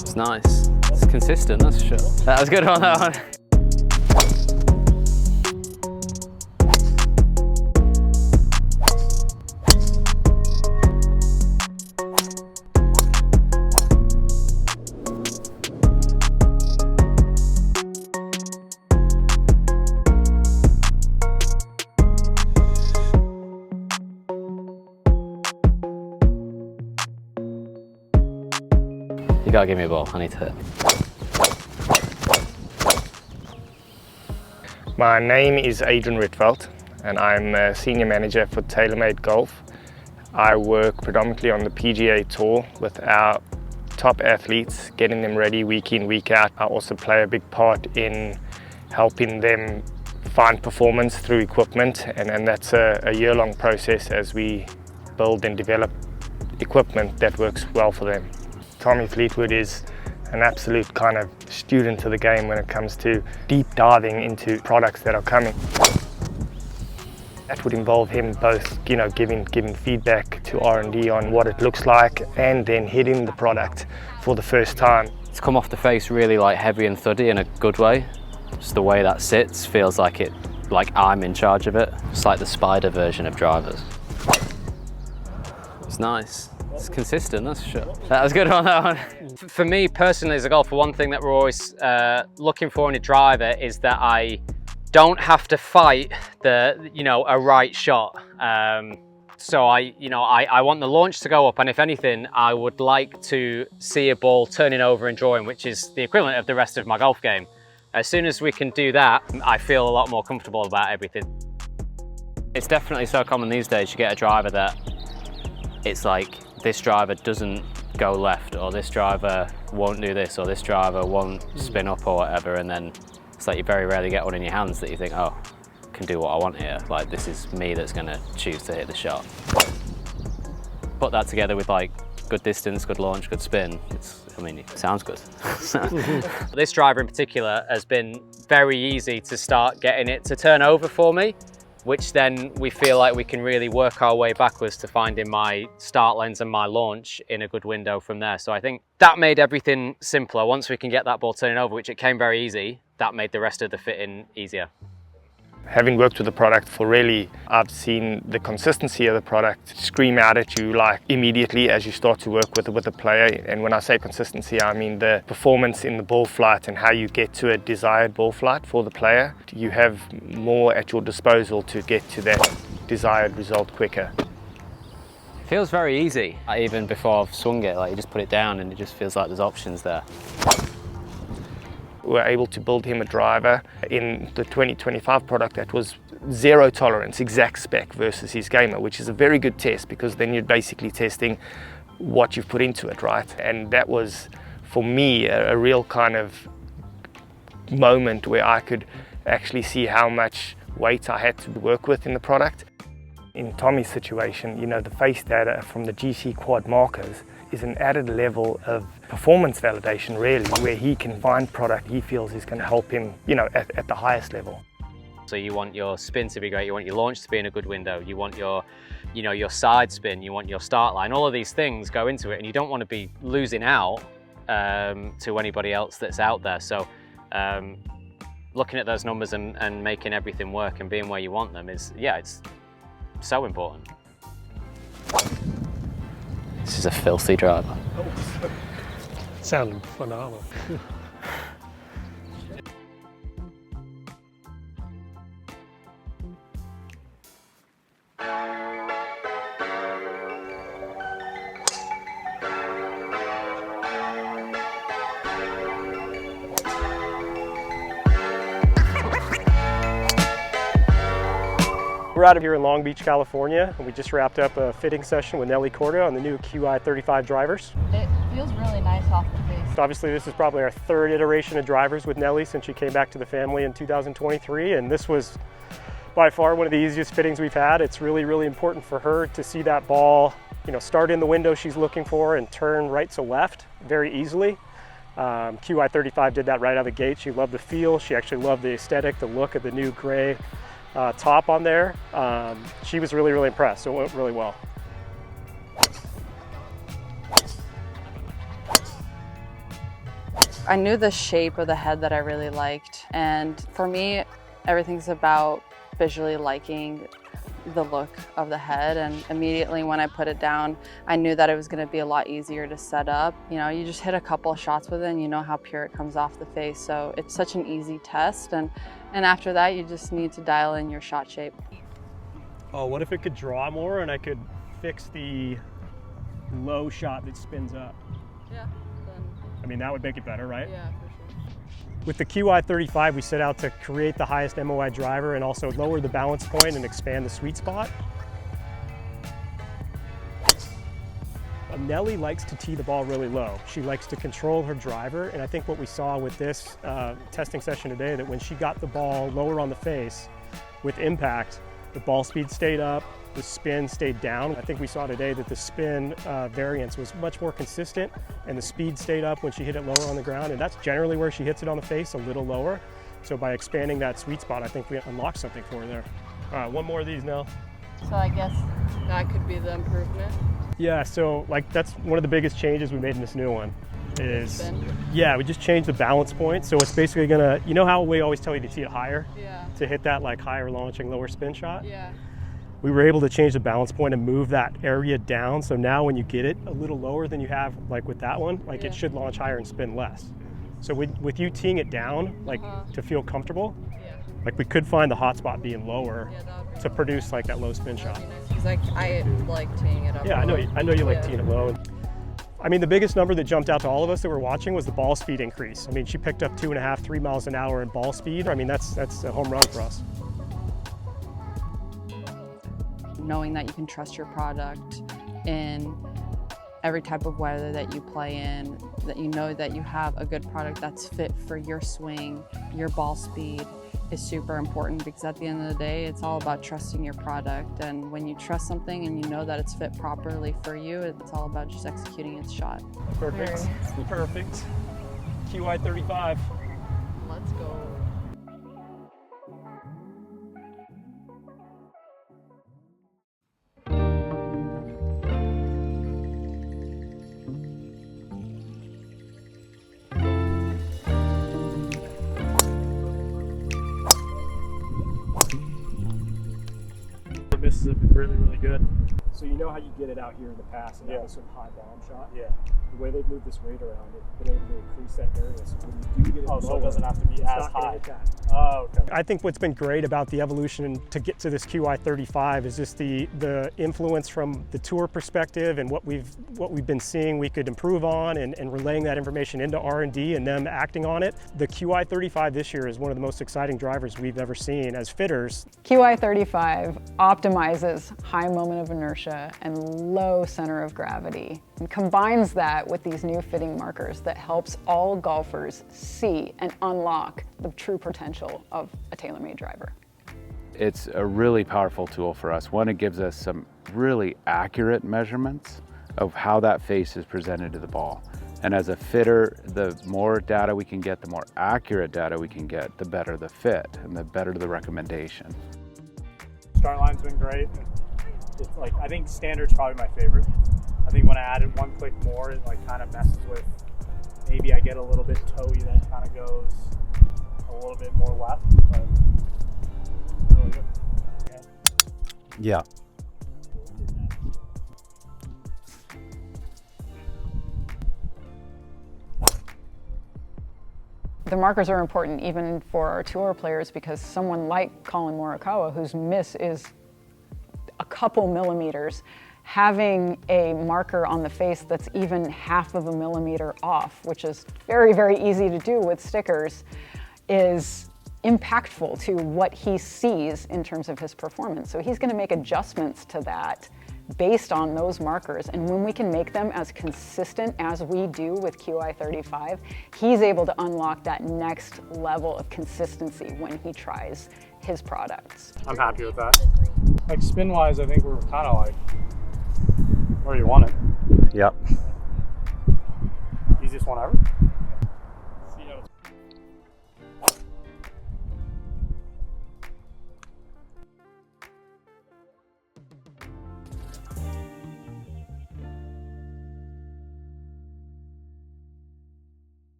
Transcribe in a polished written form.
It's nice. It's consistent, that's for sure. That was good on that one. You gotta give me a ball, I need to hit. My name is Adrian Rietveld and I'm a senior manager for TaylorMade Golf. I work predominantly on the PGA Tour with our top athletes, getting them ready week in, week out. I also play a big part in helping them find performance through equipment, and that's a year-long process as we build and develop equipment that works well for them. Tommy Fleetwood is an absolute kind of student of the game when it comes to deep diving into products that are coming. That would involve him both, giving feedback to R&D on what it looks like, and then hitting the product for the first time. It's come off the face really like heavy and thuddy in a good way. Just the way that sits feels like I'm in charge of it. It's like the Spider version of drivers. It's nice. It's consistent, that's for sure. That was good on that one. For me personally as a golfer, one thing that we're always looking for in a driver is that I don't have to fight a right shot. So I want the launch to go up, and if anything, I would like to see a ball turning over and drawing, which is the equivalent of the rest of my golf game. As soon as we can do that, I feel a lot more comfortable about everything. It's definitely so common these days, you get a driver that it's like, this driver doesn't go left, or this driver won't do this, or this driver won't spin up or whatever, and then it's like you very rarely get one in your hands that you think, oh, I can do what I want here. Like, this is me that's gonna choose to hit the shot. Put that together with like good distance, good launch, good spin, it sounds good. This driver in particular has been very easy to start getting it to turn over for me, which then we feel like we can really work our way backwards to finding my start lens and my launch in a good window from there. So I think that made everything simpler. Once we can get that ball turning over, which it came very easy, that made the rest of the fitting easier. Having worked with the product for really, I've seen the consistency of the product scream out at you like immediately as you start to work with the player. And when I say consistency, I mean the performance in the ball flight and how you get to a desired ball flight for the player. You have more at your disposal to get to that desired result quicker. It feels very easy. Even before I've swung it, like you just put it down and it just feels like there's options there. We were able to build him a driver in the 2025 product that was zero tolerance, exact spec versus his gamer, which is a very good test because then you're basically testing what you've put into it, right? And that was, for me, a real kind of moment where I could actually see how much weight I had to work with in the product. In Tommy's situation, the face data from the GC quad markers is an added level of performance validation, really, where he can find product he feels is going to help him, at the highest level. So you want your spin to be great, you want your launch to be in a good window, you want your side spin, you want your start line, all of these things go into it, and you don't want to be losing out to anybody else that's out there. So looking at those numbers and making everything work and being where you want them is, it's so important. This is a filthy driver. Sounded phenomenal. We're out of here in Long Beach, California, and we just wrapped up a fitting session with Nelly Korda on the new Qi35 drivers. It feels really nice off the face. Obviously, this is probably our third iteration of drivers with Nelly since she came back to the family in 2023, and this was by far one of the easiest fittings we've had. It's really, really important for her to see that ball, start in the window she's looking for and turn right to left very easily. Qi35 did that right out of the gate. She loved the feel. She actually loved the aesthetic, the look of the new gray top on there. She was really, really impressed, so it went really well. I knew the shape of the head that I really liked, and for me, everything's about visually liking the look of the head, and immediately when I put it down, I knew that it was going to be a lot easier to set up. You know, you just hit a couple of shots with it and you know how pure it comes off the face, so it's such an easy test, and after that you just need to dial in your shot shape. Oh, what if it could draw more and I could fix the low shot that spins up? Yeah. I mean, that would make it better, right? Yeah, for sure. With the Qi35, we set out to create the highest MOI driver and also lower the balance point and expand the sweet spot. Nelly likes to tee the ball really low. She likes to control her driver, and I think what we saw with this testing session today, that when she got the ball lower on the face with impact, the ball speed stayed up, the spin stayed down. I think we saw today that the spin variance was much more consistent and the speed stayed up when she hit it lower on the ground, and that's generally where she hits it on the face, a little lower. So by expanding that sweet spot, I think we unlocked something for her there. All right, one more of these now. So I guess that could be the improvement. Yeah, so like that's one of the biggest changes we made in this new one is, Spin. yeah, we just changed the balance point. So it's basically gonna, you know how we always tell you to tee it higher? Yeah. To hit that like higher launching, lower spin shot? Yeah. We were able to change the balance point and move that area down. So now when you get it a little lower than you have like with that one, like it should launch higher and spin less. So with you teeing it down, like to feel comfortable, like we could find the hot spot being lower to produce like that low spin shot. Because I like teeing it up. Yeah, I know you like teeing it low. I mean, the biggest number that jumped out to all of us that were watching was the ball speed increase. I mean, she picked up 2.5, 3 miles an hour in ball speed. I mean, that's a home run for us. Knowing that you can trust your product in every type of weather that you play in, that you know that you have a good product that's fit for your swing, your ball speed, is super important, because at the end of the day, it's all about trusting your product. And when you trust something and you know that it's fit properly for you, it's all about just executing its shot. Perfect. Perfect. Qi35. Let's go. Misses have been really, really good. So you know how you get it out here in the past and have a sort of high bomb shot? Yeah. The way they've moved this weight around, they've been able to increase that area. So when you do get it lower, so it doesn't have to be as high. Oh, okay. I think what's been great about the evolution to get to this Qi35 is just the influence from the tour perspective and what we've been seeing we could improve on, and relaying that information into R&D and them acting on it. The Qi35 this year is one of the most exciting drivers we've ever seen as fitters. Qi35 optimizes high moment of inertia and low center of gravity, and combines that with these new fitting markers that helps all golfers see and unlock the true potential of a TaylorMade driver. It's a really powerful tool for us. One, it gives us some really accurate measurements of how that face is presented to the ball. And as a fitter, the more data we can get, the more accurate data we can get, the better the fit and the better the recommendation. Start line's been great. It's like, I think standard's probably my favorite. I think when I added one click more, it like kind of messes with, maybe I get a little bit toey that kind of goes a little bit more left, but really good. Yeah. The markers are important even for our tour players, because someone like Collin Morikawa, whose miss is a couple millimeters, having a marker on the face that's even half of a millimeter off, which is very, very easy to do with stickers, is impactful to what he sees in terms of his performance. So he's going to make adjustments to that based on those markers. And when we can make them as consistent as we do with Qi35, he's able to unlock that next level of consistency when he tries his products. I'm happy with that. Like spin-wise, I think we're kind of like where you want it. Yep. Easiest one ever.